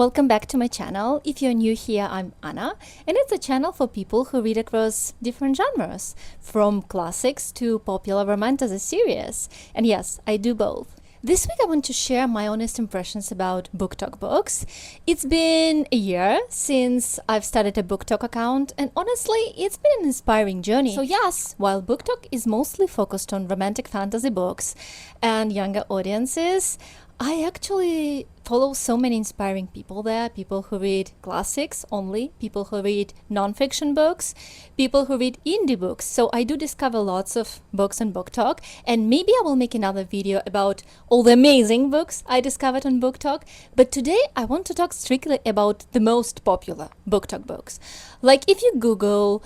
Welcome back to my channel. If you're new here, I'm Anna, and it's a channel for people who read across different genres, from classics to popular romantasy series. And yes, I do both. This week I want to share my honest impressions about BookTok books. It's been a year since I've started a BookTok account, and honestly, it's been an inspiring journey. So yes, while BookTok is mostly focused on romantic fantasy books and younger audiences, I actually follow so many inspiring people there, people who read classics only, people who read non-fiction books, people who read indie books. So I do discover lots of books on BookTok, and maybe I will make another video about all the amazing books I discovered on BookTok. But today I want to talk strictly about the most popular BookTok books. Like if you Google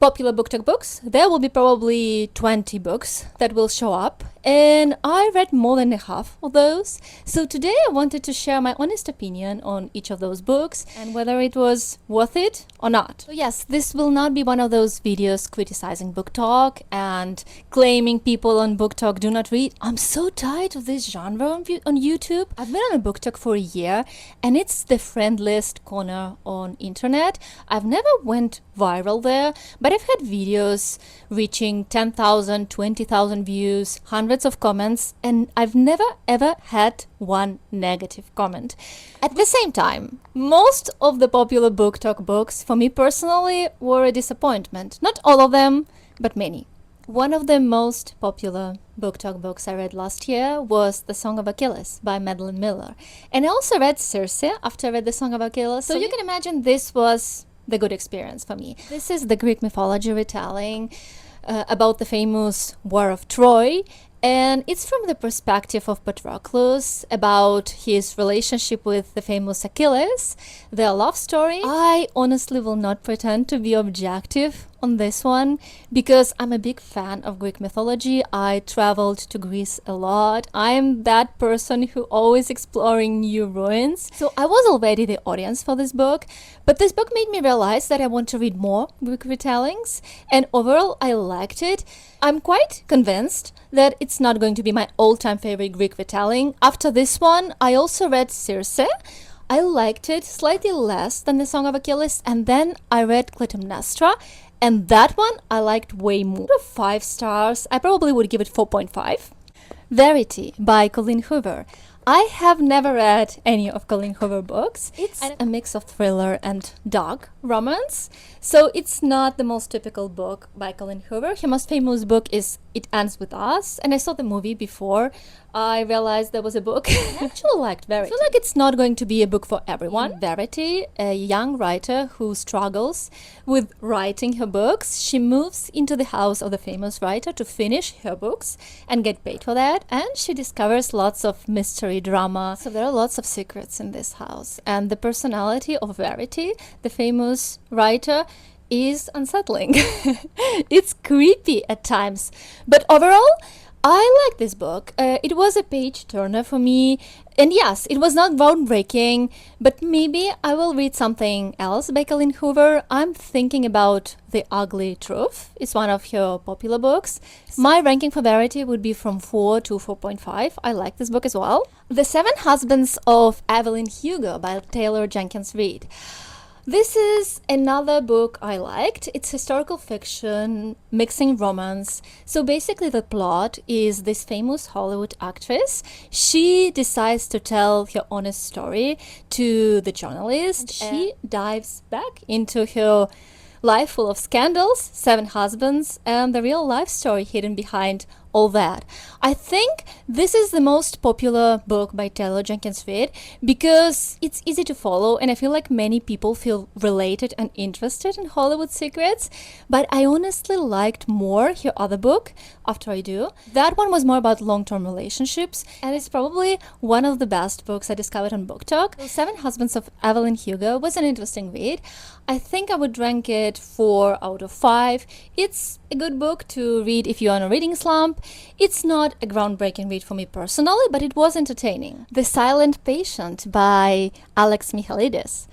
popular BookTok books, there will be probably 20 books that will show up, and I read more than half of those. So today I wanted to share my honest opinion on each of those books and whether it was worth it or not. So yes, this will not be one of those videos criticizing BookTok and claiming people on BookTok do not read. I'm so tired of this genre on YouTube. I've been on a BookTok for a year, and it's the friendliest corner on internet. I've never went viral there, but I've had videos reaching 10,000, 20,000 views, hundreds of comments, and I've never ever had one negative comment. At the same time, most of the popular BookTok books, for me personally, were a disappointment. Not all of them, but many. One of the most popular BookTok books I read last year was The Song of Achilles by Madeline Miller. And I also read Circe after I read The Song of Achilles, so you can imagine this was the good experience for me. This is the Greek mythology retelling about the famous War of Troy, and it's from the perspective of Patroclus about his relationship with the famous Achilles, their love story. I honestly will not pretend to be objective on this one because I'm a big fan of Greek mythology. I traveled to Greece a lot. I'm that person who always exploring new ruins. So I was already the audience for this book, but this book made me realize that I want to read more Greek retellings, and overall I liked it. I'm quite convinced that it's not going to be my all-time favorite Greek retelling. After this one, I also read Circe. I liked it slightly less than The Song of Achilles, and then I read Clytemnestra, and that one I liked way more. Out of 5 stars, I probably would give it 4.5. Verity by Colleen Hoover. I have never read any of Colleen Hoover books. It's a mix of thriller and dark romance, so it's not the most typical book by Colleen Hoover. Her most famous book is It Ends With Us, and I saw the movie before I realized there was a book. I actually liked Verity. I feel like it's not going to be a book for everyone. Verity, a young writer who struggles with writing her books, she moves into the house of the famous writer to finish her books and get paid for that, and she discovers lots of mystery drama. So there are lots of secrets in this house, and the personality of Verity, the famous writer, is unsettling. It's creepy at times, but overall I like this book. It was a page turner for me, and yes, it was not groundbreaking, but maybe I will read something else by Colleen Hoover. I'm thinking about The Ugly Truth. It's one of her popular books. My ranking for Verity would be from 4 to 4.5. I like this book as well. The Seven Husbands of Evelyn Hugo by Taylor Jenkins Reid. This is another book I liked. It's historical fiction, mixing romance. So basically the plot is this famous Hollywood actress. She decides to tell her honest story to the journalist. She dives back into her life full of scandals, 7 husbands, and the real life story hidden behind all that. I think this is the most popular book by Taylor Jenkins Reid because it's easy to follow, and I feel like many people feel related and interested in Hollywood secrets, but I honestly liked more her other book, After I Do. That one was more about long-term relationships, and it's probably one of the best books I discovered on BookTok. The 7 Husbands of Evelyn Hugo was an interesting read. I think I would rank it 4 out of 5. It's a good book to read if you're on a reading slump. It's not a groundbreaking read for me personally, but it was entertaining. The Silent Patient by Alex Michaelides.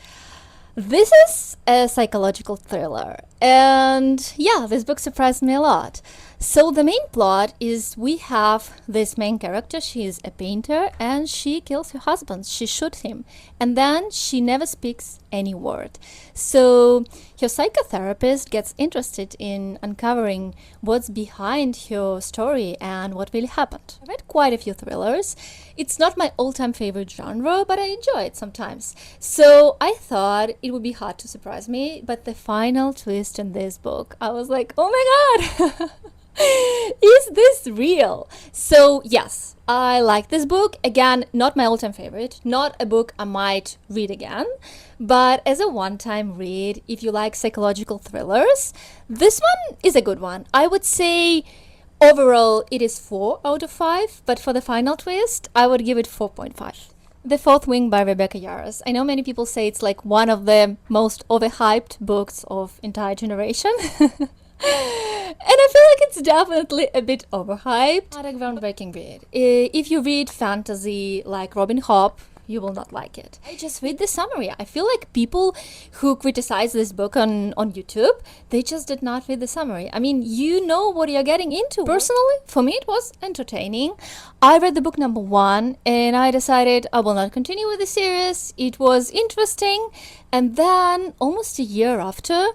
This is a psychological thriller, and yeah, this book surprised me a lot. So the main plot is we have this main character. She is a painter and she kills her husband. She shoots him and then she never speaks any word. So her psychotherapist gets interested in uncovering what's behind her story and what really happened. I read quite a few thrillers. It's not my all-time favorite genre, but I enjoy it sometimes. So I thought it would be hard to surprise me, but the final twist in this book, I was like, oh my god! Is this real? So yes, I like this book. Again, not my all-time favorite, not a book I might read again, but as a one-time read, if you like psychological thrillers, this one is a good one. I would say overall it is 4 out of 5, but for the final twist, I would give it 4.5. The Fourth Wing by Rebecca Yarros. I know many people say it's like one of the most overhyped books of entire generation. And I feel like it's definitely a bit overhyped. Not a groundbreaking read. If you read fantasy like Robin Hobb, you will not like it. I just read the summary. I feel like people who criticize this book on YouTube, they just did not read the summary. I mean, you know what you're getting into. Personally, for me it was entertaining. I read the book number 1 and I decided I will not continue with the series. It was interesting. And then almost a year after,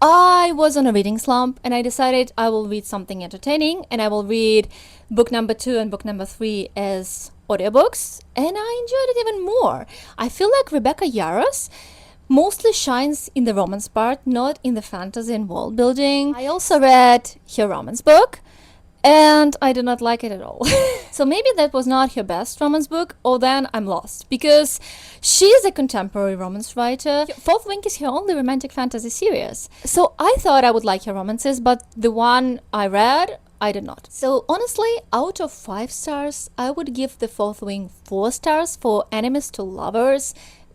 I was on a reading slump and I decided I will read something entertaining and I will read book number 2 and book number 3 as audiobooks, and I enjoyed it even more. I feel like Rebecca Yarros mostly shines in the romance part, not in the fantasy and world building. I also read her romance book and I did not like it at all. So maybe that was not her best romance book, or then I'm lost, because she is a contemporary romance writer. Fourth Wing is her only romantic fantasy series. So I thought I would like her romances, but the one I read, I did not. So honestly, out of 5 stars, I would give The Fourth Wing 4 stars for enemies to lovers,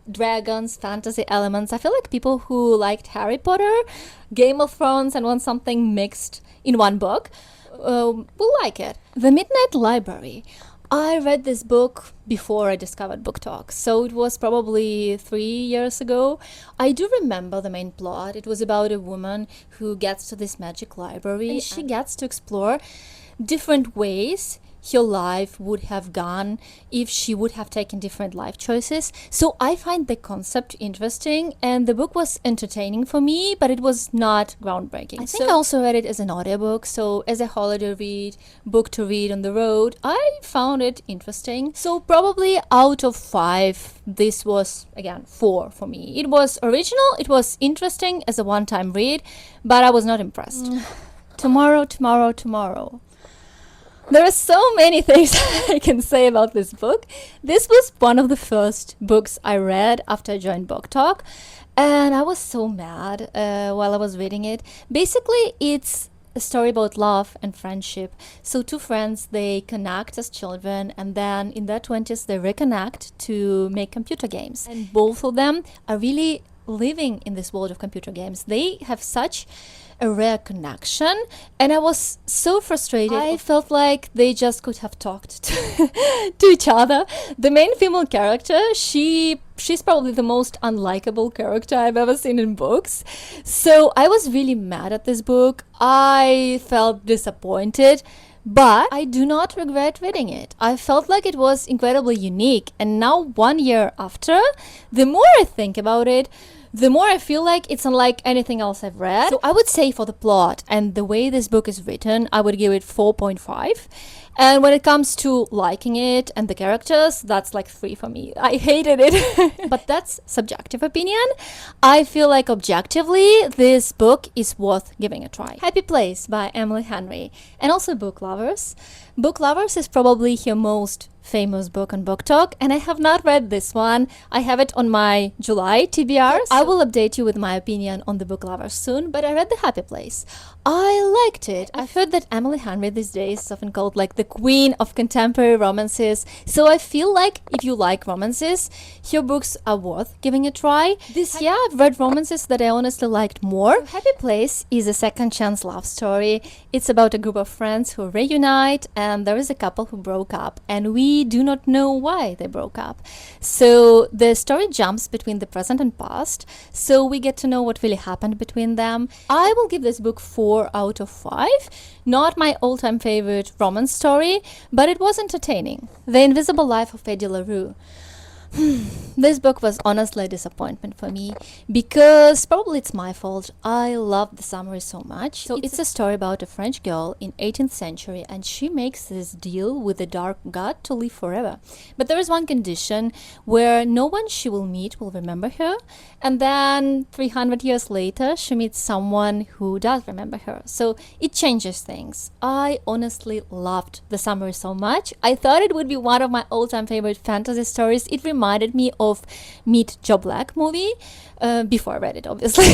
dragons, fantasy elements. I feel like people who liked Harry Potter, Game of Thrones, and want something mixed in one book will like it. The Midnight Library. I read this book before I discovered BookTok, so it was probably 3 years ago. I do remember the main plot. It was about a woman who gets to this magic library and she gets to explore different ways her life would have gone if she would have taken different life choices. So I find the concept interesting and the book was entertaining for me, but it was not groundbreaking. I think I also read it as an audiobook, so as a holiday read, book to read on the road, I found it interesting. So probably out of 5, this was again 4 for me. It was original, it was interesting as a one-time read, but I was not impressed. Tomorrow. There are so many things I can say about this book. This was one of the first books I read after I joined BookTok, and I was so mad while I was reading it. Basically, it's a story about love and friendship. So 2 friends, they connect as children, and then in their 20s they reconnect to make computer games. And both of them are really living in this world of computer games. They have such a rare connection, and I was so frustrated. I felt like they just could have talked to each other. The main female character, she's probably the most unlikable character I've ever seen in books. So I was really mad at this book. I felt disappointed, but I do not regret reading it. I felt like it was incredibly unique, and now 1 year after, the more I think about it, the more I feel like it's unlike anything else I've read. So I would say for the plot and the way this book is written, I would give it 4.5. And when it comes to liking it and the characters, that's like 3 for me. I hated it. But that's subjective opinion. I feel like objectively, this book is worth giving a try. Happy Place by Emily Henry. And also Book Lovers. Book Lovers is probably her most famous book on BookTok, and I have not read this one. I have it on my July TBR. I will update you with my opinion on the Book Lovers soon, but I read The Happy Place. I liked it. I've heard that Emily Henry these days is often called like the queen of contemporary romances, so I feel like if you like romances, her books are worth giving a try. This year I've read romances that I honestly liked more. Happy Place is a second chance love story. It's about a group of friends who reunite, and there is a couple who broke up, and we we do not know why they broke up. So the story jumps between the present and past, so we get to know what really happened between them. I will give this book 4 out of 5. Not my all-time favorite romance story, but it was entertaining. The Invisible Life of Addie LaRue. This book was honestly a disappointment for me, because probably it's my fault. I love the summary so much. So it's a story about a French girl in 18th century, and she makes this deal with the dark god to live forever. But there is one condition where no one she will meet will remember her, and then 300 years later she meets someone who does remember her. So it changes things. I honestly loved the summary so much. I thought it would be one of my all-time favorite fantasy stories. It reminded me of Meet Joe Black movie before I read it, obviously.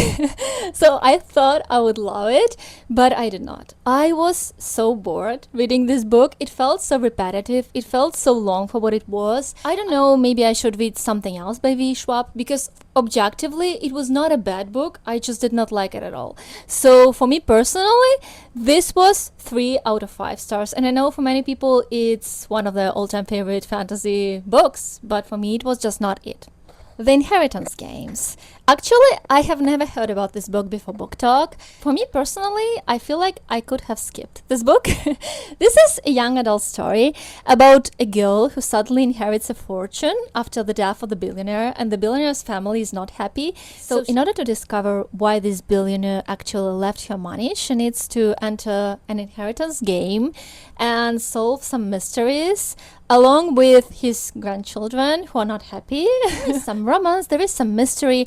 So I thought I would love it, but I did not. I was so bored reading this book. It felt so repetitive. It felt so long for what it was. I don't know, maybe I should read something else by V. Schwab, because objectively it was not a bad book. I just did not like it at all. So for me personally, this was 3 out of 5 stars. And I know for many people it's one of their all-time favorite fantasy books, but for me it was just not it. The Inheritance Games. Actually, I have never heard about this book before BookTok. For me personally, I feel like I could have skipped this book. This is a young adult story about a girl who suddenly inherits a fortune after the death of the billionaire, and the billionaire's family is not happy. So in order to discover why this billionaire actually left her money, she needs to enter an inheritance game and solve some mysteries along with his grandchildren who are not happy. There is some romance, there is some mystery.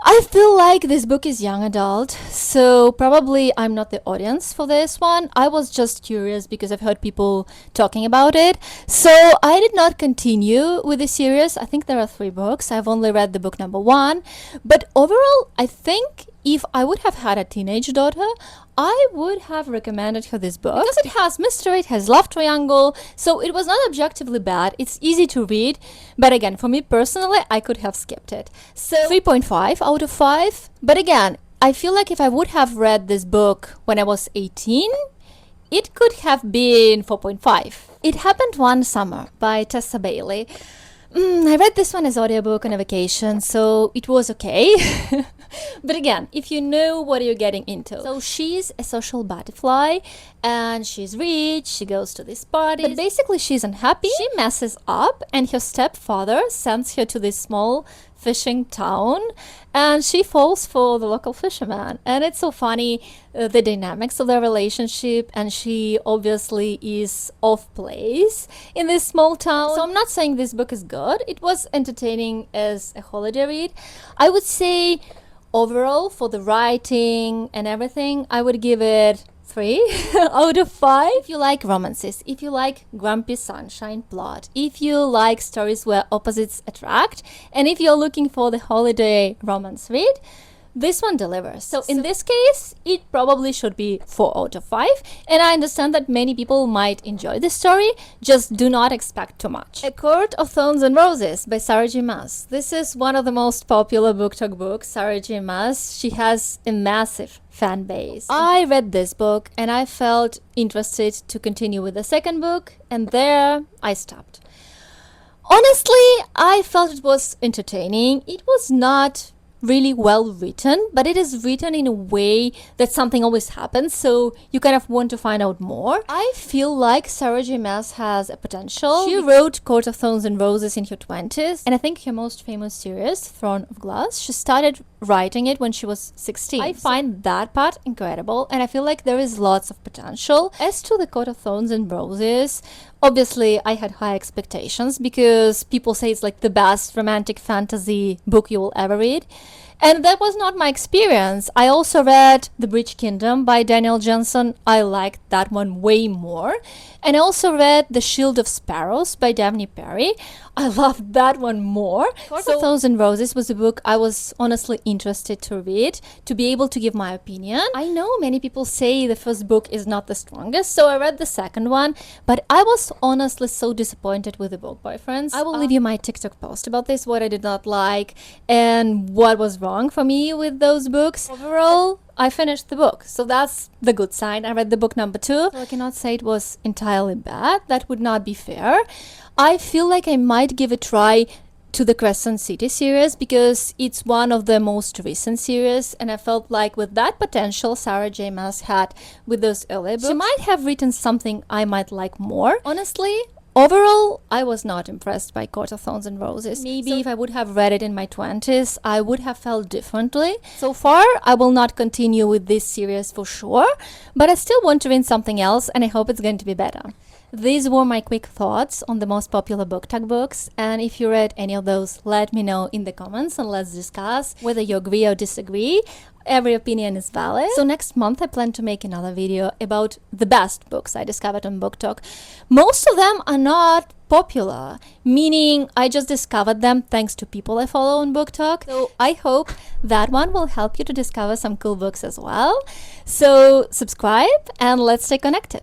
I feel like this book is young adult, so probably I'm not the audience for this one. I was just curious because I've heard people talking about it. So I did not continue with the series. I think there are 3 books. I've only read the book number 1. But overall, I think if I would have had a teenage daughter, I would have recommended her this book because it has mystery, it has love triangle, so it was not objectively bad. It's easy to read, but again, for me personally, I could have skipped it. So 3.5 out of 5. But again, I feel like if I would have read this book when I was 18, it could have been 4.5. It Happened One Summer by Tessa Bailey. I read this one as audiobook on a vacation, so it was okay. But again, if you know what you're getting into. So she's a social butterfly, and she's rich, she goes to this party, but basically she's unhappy. She messes up, and her stepfather sends her to this small fishing town, and she falls for the local fisherman. And it's so funny, the dynamics of their relationship, and she obviously is off place in this small town. So I'm not saying this book is good. It was entertaining as a holiday read. I would say overall, for the writing and everything, I would give it 3 out of 5. If you like romances, if you like grumpy sunshine plot, if you like stories where opposites attract, and if you're looking for the holiday romance read, this one delivers. So in this case, it probably should be 4 out of 5. And I understand that many people might enjoy this story, just do not expect too much. A Court of Thorns and Roses by Sarah J. Maas. This is one of the most popular BookTok books. Sarah J. Maas, she has a massive fan base. I read this book and I felt interested to continue with the second book, and there I stopped. Honestly, I felt it was entertaining. It was not really well written, but it is written in a way that something always happens, so you kind of want to find out more. I feel like Sarah J. Maas has a potential. She wrote Court of Thorns and Roses in her 20s, and I think her most famous series, Throne of Glass, she started writing it when she was 16. I find that part incredible, and I feel like there is lots of potential. As to the Court of Thorns and Roses, obviously I had high expectations because people say it's like the best romantic fantasy book you will ever read. And that was not my experience. I also read The Bridge Kingdom by Daniel Jensen. I liked that one way more. And I also read The Shield of Sparrows by Daphne Perry. I loved that one more. Court of Thorns and Roses was a book I was honestly interested to read, to be able to give my opinion. I know many people say the first book is not the strongest, so I read the second one, but I was honestly so disappointed with the book, boyfriends. I will leave you my TikTok post about this, what I did not like and what was wrong for me with those books. Overall, I finished the book, so that's the good sign. I read the book number 2. So I cannot say it was entirely bad. That would not be fair. I feel like I might give a try to the Crescent City series because it's one of the most recent series, and I felt like with that potential Sarah J. Maas had with those earlier books, she might have written something I might like more. Honestly, overall, I was not impressed by Court of Thorns and Roses. Maybe if I would have read it in my 20s, I would have felt differently. So far, I will not continue with this series for sure, but I still want to read something else, and I hope it's going to be better. These were my quick thoughts on the most popular BookTok books, and if you read any of those, let me know in the comments and let's discuss whether you agree or disagree. Every opinion is valid. So next month I plan to make another video about the best books I discovered on BookTok. Most of them are not popular, meaning I just discovered them thanks to people I follow on BookTok. So I hope that one will help you to discover some cool books as well. So subscribe and let's stay connected.